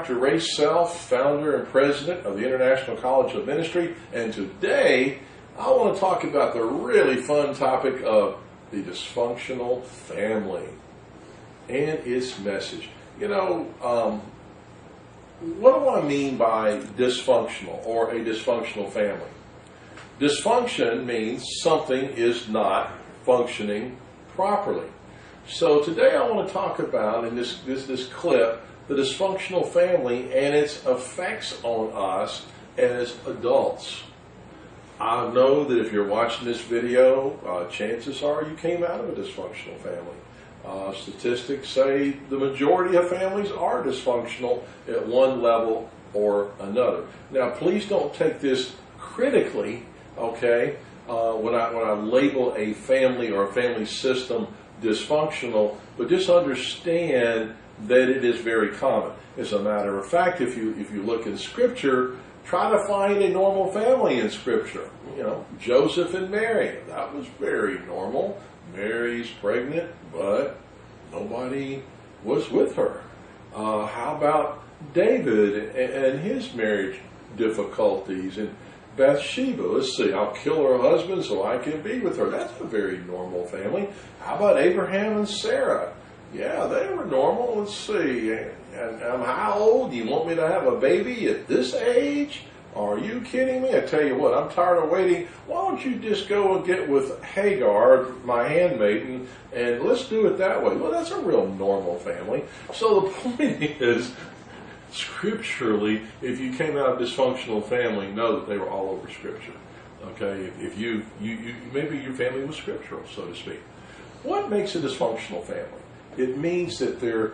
Dr. Ray Self, founder and president of the International College of Ministry, and today I want to talk about the really fun topic of the dysfunctional family and its message. You know, what do I mean by dysfunctional or a dysfunctional family? Dysfunction means something is not functioning properly. So today I want to talk about, in this clip, the dysfunctional family and its effects on us as adults. I know that if you're watching this video, chances are you came out of a dysfunctional family. Statistics say the majority of families are dysfunctional at one level or another. Now, please don't take this critically, okay? When I label a family or a family system dysfunctional, but just understand that it is very common. As a matter of fact, if you look in Scripture, try to find a normal family in Scripture. You know, Joseph and Mary, that was very normal. Mary's pregnant, but nobody was with her. How about David and his marriage difficulties? And Bathsheba, let's see, I'll kill her husband so I can be with her. That's a very normal family. How about Abraham and Sarah? Yeah, they were normal. Let's see. And how old? Do you want me to have a baby at this age? Are you kidding me? I tell you what, I'm tired of waiting. Why don't you just go and get with Hagar, my handmaiden, and let's do it that way. Well, that's a real normal family. So the point is, scripturally, if you came out of a dysfunctional family, know that they were all over Scripture. Okay? If you maybe your family was scriptural, so to speak. What makes a dysfunctional family? It means that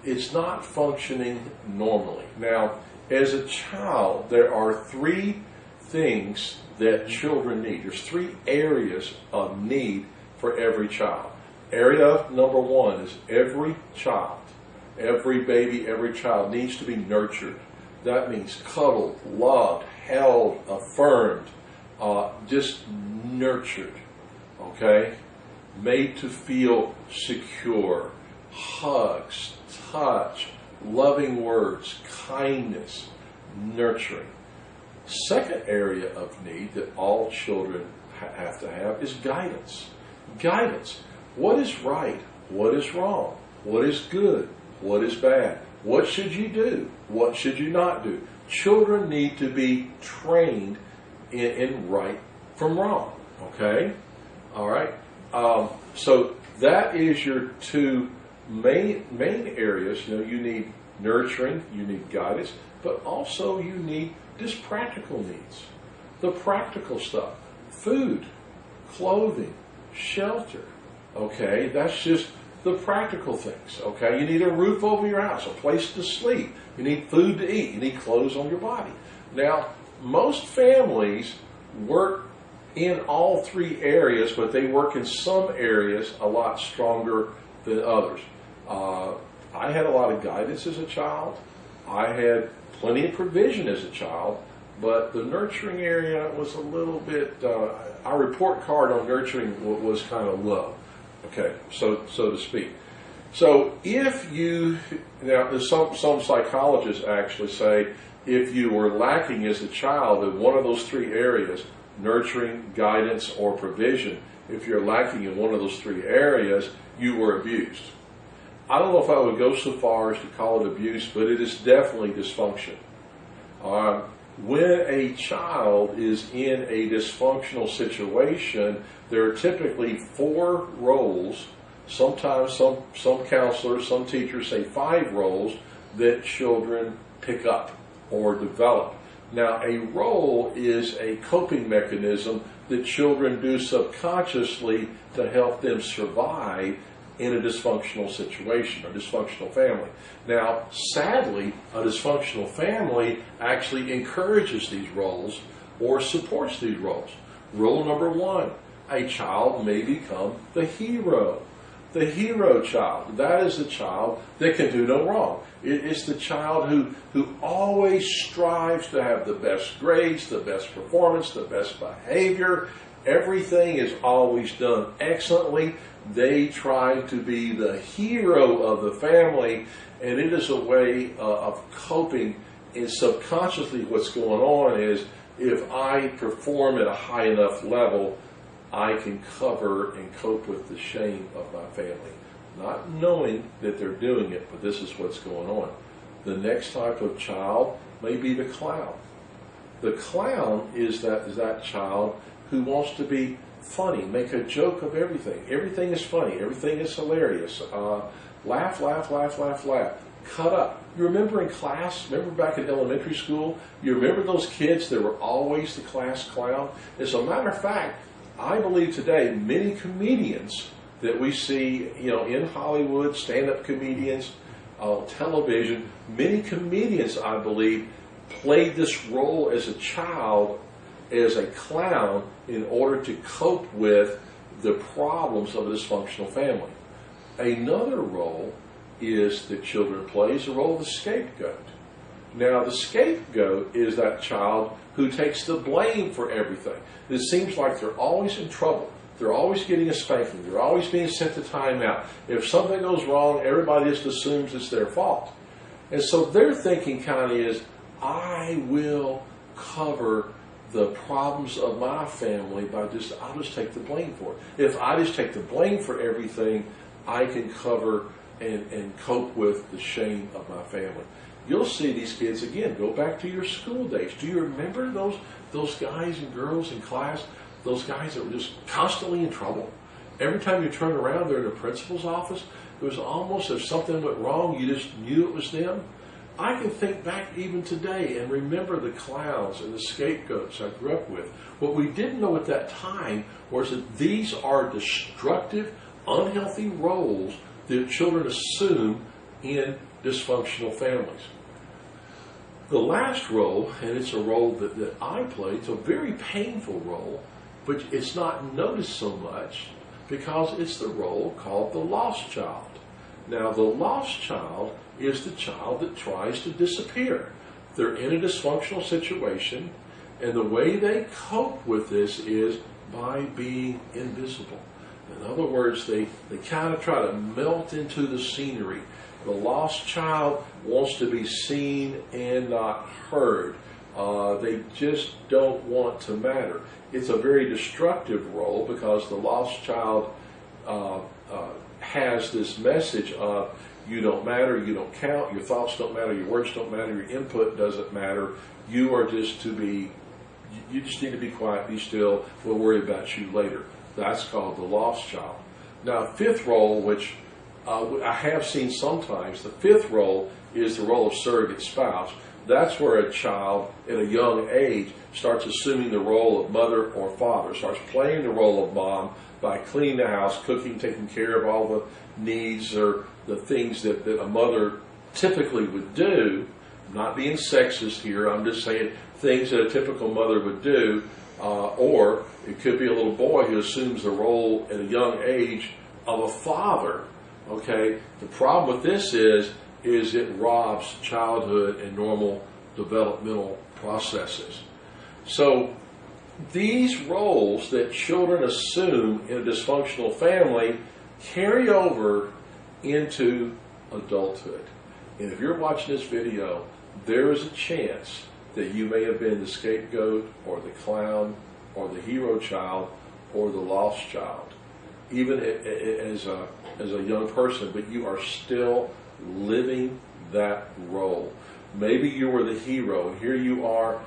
it's not functioning normally. Now, as a child, there are three things that children need. There's three areas of need for every child. Area number one is every child, every baby, every child needs to be nurtured. That means cuddled, loved, held, affirmed, just nurtured, okay? Made to feel secure, hugs, touch, loving words, kindness, nurturing. Second area of need that all children have to have is guidance. Guidance. What is right? What is wrong? What is good? What is bad? What should you do? What should you not do? Children need to be trained in right from wrong. Okay? All right? So that is your two main areas. You know, you need nurturing, you need guidance, but also you need just practical needs. The practical stuff. Food, clothing, shelter. Okay? That's just the practical things. Okay? You need a roof over your house, a place to sleep. You need food to eat. You need clothes on your body. Now, most families work in all three areas, but they work in some areas a lot stronger than others. I had a lot of guidance as a child. I had plenty of provision as a child, but the nurturing area was a little bit, our report card on nurturing was kind of low, okay, so to speak. So if you, now some psychologists actually say if you were lacking as a child in one of those three areas, nurturing, guidance, or provision, if you're lacking in one of those three areas, you were abused. I don't know if I would go so far as to call it abuse, but it is definitely dysfunction. When a child is in a dysfunctional situation, there are typically 4 roles, sometimes some counselors, some teachers say 5 roles that children pick up or develop. Now, a role is a coping mechanism that children do subconsciously to help them survive in a dysfunctional situation, or dysfunctional family. Now, sadly, a dysfunctional family actually encourages these roles or supports these roles. Rule number 1, a child may become the hero. The hero child, that is the child that can do no wrong. It is the child who always strives to have the best grades, the best performance, the best behavior. Everything is always done excellently. They try to be the hero of the family, And it is a way of coping. And subconsciously what's going on is, if I perform at a high enough level, I can cover and cope with the shame of my family. Not knowing that they're doing it, but this is what's going on. The next type of child may be the clown. The clown is that child who wants to be funny, make a joke of everything. Everything is funny. Everything is hilarious. Laugh, laugh, laugh, laugh, laugh. Cut up. You remember in class, remember back in elementary school, you remember those kids that were always the class clown? As a matter of fact, I believe today many comedians that we see, in Hollywood, stand-up comedians, television, many comedians, I believe, played this role as a child, as a clown, in order to cope with the problems of a dysfunctional family. Another role is that children play is the role of the scapegoat. Now, the scapegoat is that child who takes the blame for everything. It seems like they're always in trouble. They're always getting a spanking. They're always being sent to timeout. If something goes wrong, everybody just assumes it's their fault. And so their thinking kind of is, I will cover the problems of my family I'll just take the blame for it. If I just take the blame for everything, I can cover and cope with the shame of my family. You'll see these kids again. Go back to your school days. Do you remember those guys and girls in class? Those guys that were just constantly in trouble. Every time you turn around, they're in the principal's office. It was almost if something went wrong, you just knew it was them. I can think back even today and remember the clowns and the scapegoats I grew up with. What we didn't know at that time was that these are destructive, unhealthy roles that children assume in dysfunctional families. The last role, and it's a role that I played, it's a very painful role, but it's not noticed so much because it's the role called the lost child. Now, the lost child is the child that tries to disappear. They're in a dysfunctional situation, and the way they cope with this is by being invisible. In other words, they kind of try to melt into the scenery. The lost child wants to be seen and not heard. They just don't want to matter. It's a very destructive role because the lost child has this message of, you don't matter, you don't count, your thoughts don't matter, your words don't matter, your input doesn't matter. You are just you just need to be quiet, be still, we'll worry about you later. That's called the lost child. Now, fifth role, which I have seen sometimes, the fifth role is the role of surrogate spouse. That's where a child at a young age starts assuming the role of mother or father, starts playing the role of mom by cleaning the house, cooking, taking care of all the needs or the things that a mother typically would do. I'm not being sexist here, I'm just saying things that a typical mother would do. Or it could be a little boy who assumes the role at a young age of a father. Okay, the problem with this is it robs childhood and normal developmental processes. So these roles that children assume in a dysfunctional family carry over into adulthood. And if you're watching this video, there is a chance that you may have been the scapegoat or the clown or the hero child or the lost child, even as a young person, but you are still living that role. Maybe you were the hero, and here you are,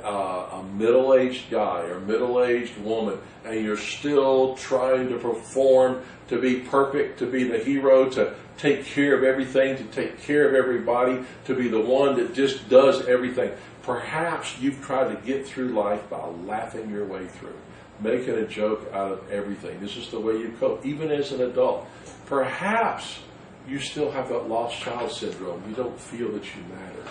a middle-aged guy or middle-aged woman, and you're still trying to perform, to be perfect, to be the hero, to take care of everything, to take care of everybody, to be the one that just does everything. Perhaps you've tried to get through life by laughing your way through, making a joke out of everything. This is the way you cope, even as an adult. Perhaps you still have that lost child syndrome. You don't feel that you matter.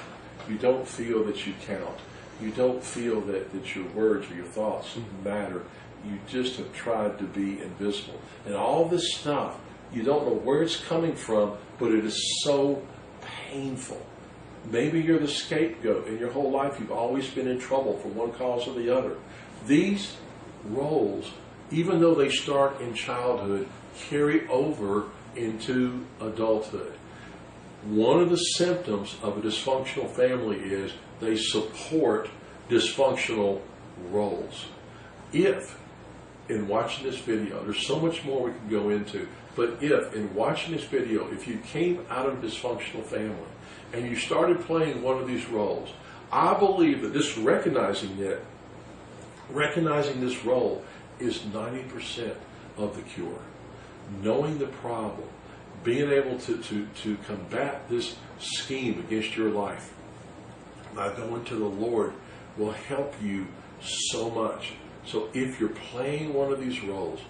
You don't feel that you count. You don't feel that your words or your thoughts matter. You just have tried to be invisible. And all this stuff, you don't know where it's coming from, but it is so painful. Maybe you're the scapegoat. In your whole life, you've always been in trouble for one cause or the other. These roles, even though they start in childhood, carry over into adulthood. One of the symptoms of a dysfunctional family is they support dysfunctional roles. If, in watching this video, there's so much more we can go into, but if, in watching this video, if you came out of a dysfunctional family and you started playing one of these roles, I believe that this recognizing this role is 90% of the cure. Knowing the problem, being able to combat this scheme against your life by going to the Lord will help you so much. So if you're playing one of these roles,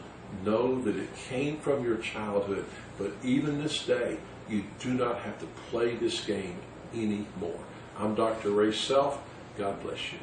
know that it came from your childhood, but even this day, you do not have to play this game anymore. I'm Dr. Ray Self. God bless you.